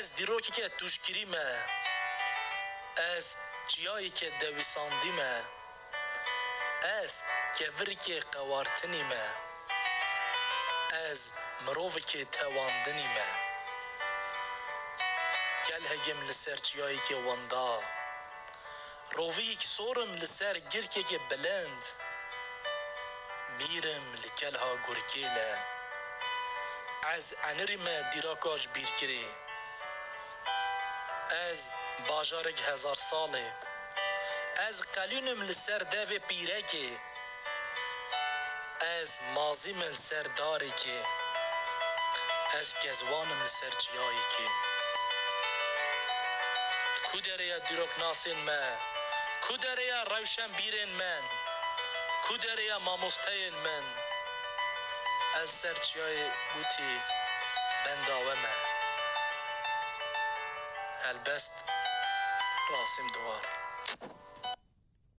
از دیروکی که توشگیری ما از چیایی که دویساندی ما از کفری که قوارتنی ما از مروفی که تواندنی ما کل هگم لسر چیایی که وندا روی که سورم لسر گرکه که بلند میرم لکل ها گرکیله از انری ما دیراکاش بیر کری از باجارک 1000 ساله از قلیونم لسر دو پیره که از مازیم لسر داری که از گزوانم لسر چیایی که کودره یا دیروک ناسین من کودره یا روشن بیرین من کودره یا ماموستین من السر چیای بوتی بنداوه من البست راسم دوار